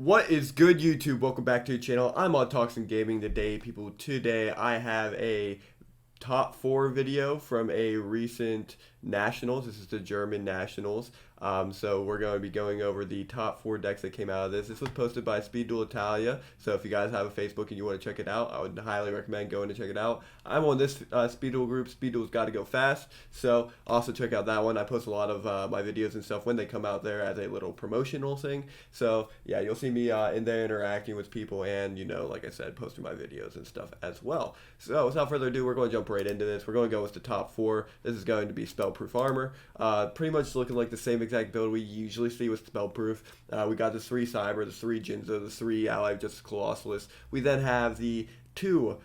What is good, YouTube? Welcome back to the channel. I'm on Talks and Gaming today, people. Today I have a top 4 video from a recent nationals. This is the German nationals. So we're going to be going over the top 4 decks that came out of this. This was posted by Speed Duel Italia. So if you guys have a Facebook and you want to check it out, I would highly recommend going to check it out. I'm on this Speed Duel group. Speed Duel's got to go fast. So also check out that one. I post a lot of my videos and stuff when they come out there as a little promotional thing. So yeah, you'll see me in there interacting with people and, like I said, posting my videos and stuff as well. So without further ado, we're going to jump right into this. We're going to go with the top 4. This is going to be Spellproof Armor. Pretty much looking like the same exact build we usually see with Spellproof. We got the 3 Cyber, the 3 Jinzo, the 3 Ally Justice Colossalus. We then have the 2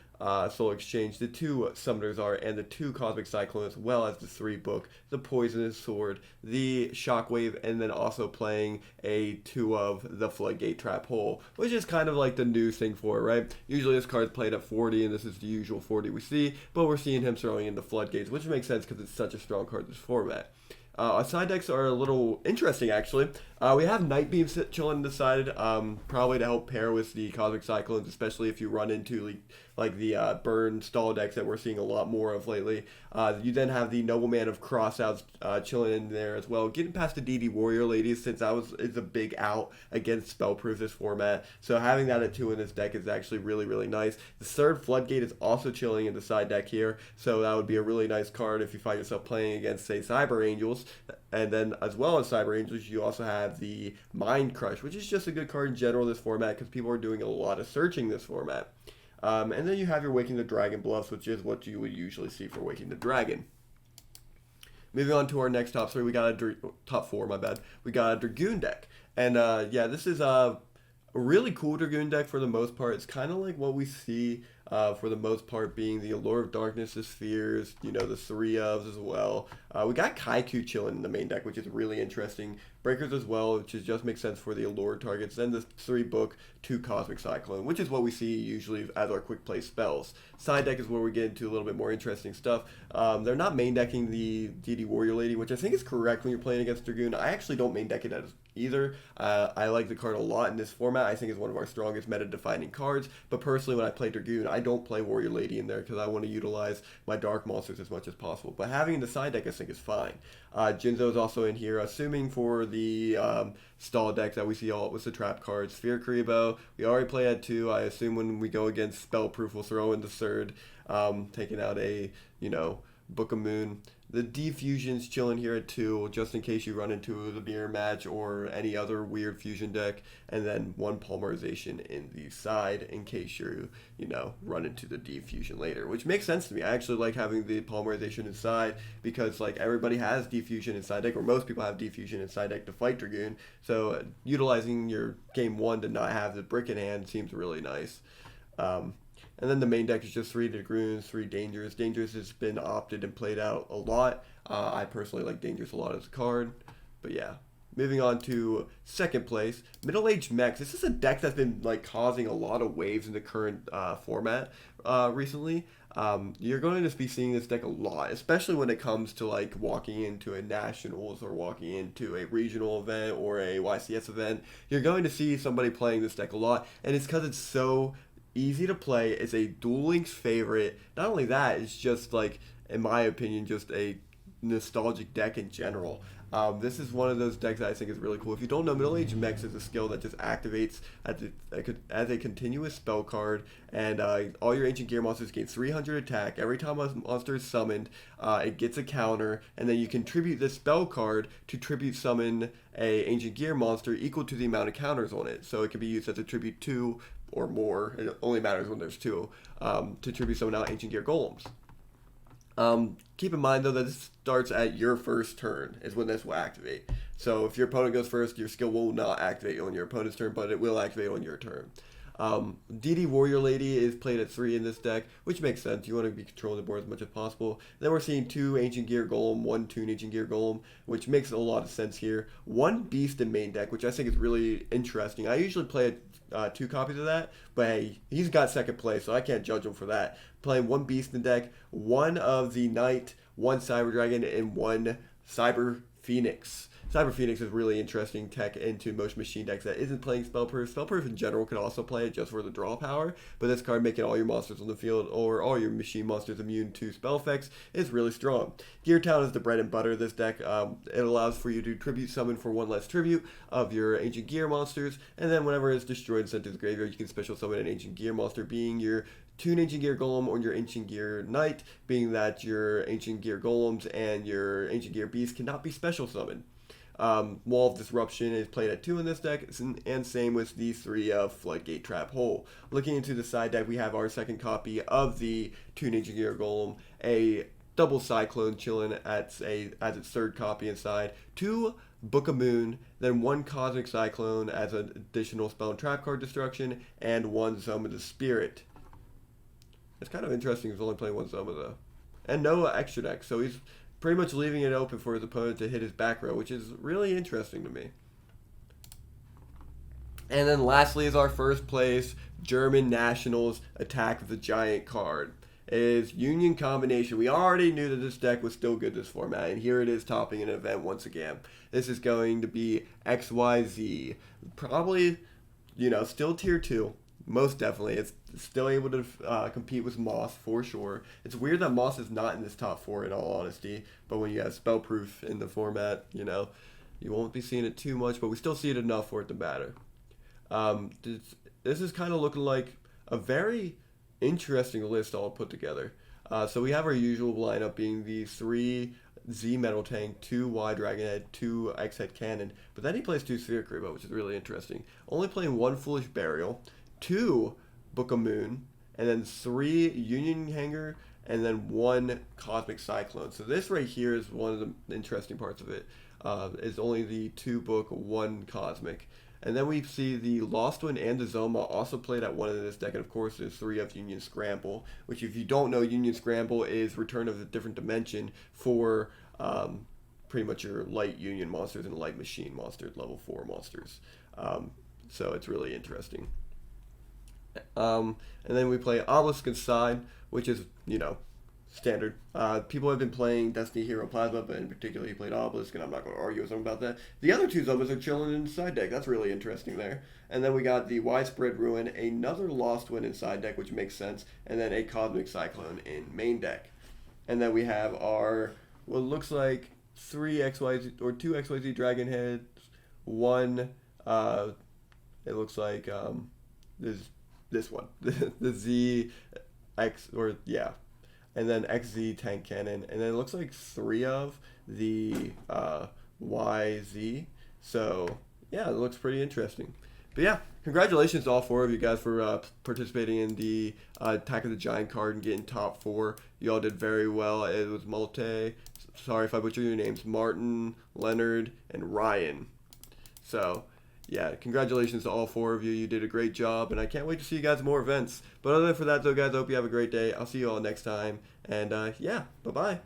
Soul Exchange, the 2 Summoner's Art, and the 2 Cosmic Cyclone, as well as the 3 book, the Poisonous Sword, the Shockwave, and then also playing a 2 of the Floodgate Trap Hole, which is kind of like the new thing for it, right? Usually this card's played at 40, and this is the usual 40 we see, but we're seeing him throwing in the Floodgates, which makes sense because it's such a strong card in this format. Our side decks are a little interesting, actually. We have Night Beam chilling decided, probably to help pair with the Cosmic Cyclones, especially if you run into like the burn stall decks that we're seeing a lot more of lately. You then have the Nobleman of Crossouts chilling in there as well, getting past the DD Warrior Ladies, since it's a big out against Spellproof this format. So having that at 2 in this deck is actually really, really nice. The 3rd Floodgate is also chilling in the side deck here, so that would be a really nice card if you find yourself playing against, say, Cyber Angels. And then, as well as Cyber Angels, you also have the Mind Crush, which is just a good card in general in this format because people are doing a lot of searching this format. And then you have your Waking the Dragon Bluffs, which is what you would usually see for Waking the Dragon. Moving on to our next top 3, we got top 4, my bad. We got a Dragoon deck. And yeah, this is a really cool Dragoon deck for the most part. It's kind of like what we see for the most part being the Allure of Darkness, the Spheres, the 3 ofs as well. We got Kaiku chilling in the main deck, which is really interesting. Breakers as well, which just makes sense for the Allure targets. Then the 3 book, 2 Cosmic Cyclone, which is what we see usually as our quick play spells. Side deck is where we get into a little bit more interesting stuff. They're not main decking the DD Warrior Lady, which I think is correct when you're playing against Dragoon. I actually don't main deck it as either. I like the card a lot in this format. I think it's one of our strongest meta-defining cards. But personally, when I play Dragoon, I don't play Warrior Lady in there because I want to utilize my Dark Monsters as much as possible. But having the side deck, I think, is fine. Jinzo is also in here, assuming for the stall decks that we see all with the trap cards. Sphere Karibo, we already play at 2. I assume when we go against Spellproof, we'll throw in the 3rd, taking out a, Book of Moon. The Defusion's chilling here at 2, just in case you run into the mirror match or any other weird fusion deck. And then 1 Polymerization in the side in case you, run into the Defusion later, which makes sense to me. I actually like having the Polymerization inside because, like, everybody has Defusion inside deck, or most people have Defusion inside deck to fight Dragoon. So utilizing your game 1 to not have the brick in hand seems really nice. And then the main deck is just 3 Dragoons, 3 Dangerous. Dangerous has been opted and played out a lot. I personally like Dangerous a lot as a card. But yeah, moving on to 2nd place, Age Mex. This is a deck that's been causing a lot of waves in the current format recently. You're going to be seeing this deck a lot, especially when it comes to walking into a nationals or walking into a regional event or a YCS event. You're going to see somebody playing this deck a lot, and it's because it's so easy to play. It's a Duel Links favorite. Not only that, it's just in my opinion, just a nostalgic deck in general. This is one of those decks that I think is really cool. If you don't know, Age Mex is a skill that just activates as a continuous spell card, and all your Ancient Gear monsters gain 300 attack. Every time a monster is summoned, it gets a counter, and then you can tribute this spell card to tribute summon a Ancient Gear monster equal to the amount of counters on it. So it can be used as a tribute 2 or more. It only matters when there's 2 to tribute summon out Ancient Gear Golems. Keep in mind, though, that this starts at your first turn is when this will activate. So if your opponent goes first, your skill will not activate on your opponent's turn, but it will activate on your turn. DD Warrior Lady is played at 3 in this deck, which makes sense. You want to be controlling the board as much as possible. Then we're seeing 2 Ancient Gear Golem, 1 Toon Ancient Gear Golem, which makes a lot of sense here. 1 Beast in main deck, which I think is really interesting. I usually play 2 copies of that, but hey, he's got 2nd place, so I can't judge him for that. Playing 1 Beast in deck, 1 of the Knight, 1 Cyber Dragon, and 1 Cyber Phoenix. Cyber Phoenix is really interesting tech into most machine decks that isn't playing Spellproof. Spellproof in general could also play it just for the draw power, but this card making all your monsters on the field or all your machine monsters immune to spell effects is really strong. Gear Town is the bread and butter of this deck. It allows for you to tribute summon for one less tribute of your Ancient Gear monsters, and then whenever it's destroyed and sent to the graveyard, you can special summon an Ancient Gear monster, being your Toon Ancient Gear Golem or your Ancient Gear Knight, being that your Ancient Gear Golems and your Ancient Gear Beast cannot be special summoned. Wall of Disruption is played at 2 in this deck, and same with the 3 of Floodgate Trap Hole. Looking into the side deck, we have our second copy of the Toon Ancient Gear Golem, a double Cyclone chilling as its third copy inside, 2 Book of Moon, then 1 Cosmic Cyclone as an additional spell and trap card destruction, and 1 Zone of the Spirit. It's kind of interesting he's only playing 1 Zoma though. And no extra deck, so he's pretty much leaving it open for his opponent to hit his back row, which is really interesting to me. And then lastly is our first place German Nationals Attack of the Giant card. It is Union Combination. We already knew that this deck was still good this format, and here it is topping an event once again. This is going to be XYZ. Probably, still tier 2. Most definitely. It's still able to compete with Moss for sure. It's weird that Moss is not in this top 4 in all honesty, but when you have Spellproof in the format, you won't be seeing it too much, but we still see it enough for it to matter. This is kind of looking like a very interesting list all put together. So we have our usual lineup being the 3 Z Metal Tank, 2 Y Dragon Head, 2 X Head Cannon, but then he plays 2 Sphere Creeper, which is really interesting. Only playing 1 Foolish Burial, 2 Book of Moon, and then 3 Union Hanger, and then 1 Cosmic Cyclone. So this right here is one of the interesting parts of it. Is only the 2 book, 1 Cosmic. And then we see the Lost One and the Zoma also played at 1 in this deck, and of course there's 3 of Union Scramble, which if you don't know, Union Scramble is Return of a Different Dimension for pretty much your light Union monsters and light machine monsters, level 4 monsters. So it's really interesting. And then we play Obelisk inside, which is, standard. People have been playing Destiny Hero Plasma, but in particular he played Obelisk, and I'm not going to argue with him about that. The other 2 Zomas are chilling in the side deck. That's really interesting there. And then we got the Widespread Ruin, another Lost One in side deck, which makes sense, and then a Cosmic Cyclone in main deck. And then we have our, what looks like 3 XYZ, or 2 XYZ Dragon Heads, 1, it looks like, this one, the Z X, or yeah, and then XZ Tank Cannon, and then it looks like 3 of the YZ. So yeah, it looks pretty interesting. But yeah, congratulations to all 4 of you guys for participating in the Attack of the Giant card and getting top 4. You all did very well. It was sorry if I butchered your names, Martin, Leonard, and Ryan. So yeah, congratulations to all 4 of you. You did a great job, and I can't wait to see you guys at more events. But other than that, though, guys, I hope you have a great day. I'll see you all next time. And, yeah, bye-bye.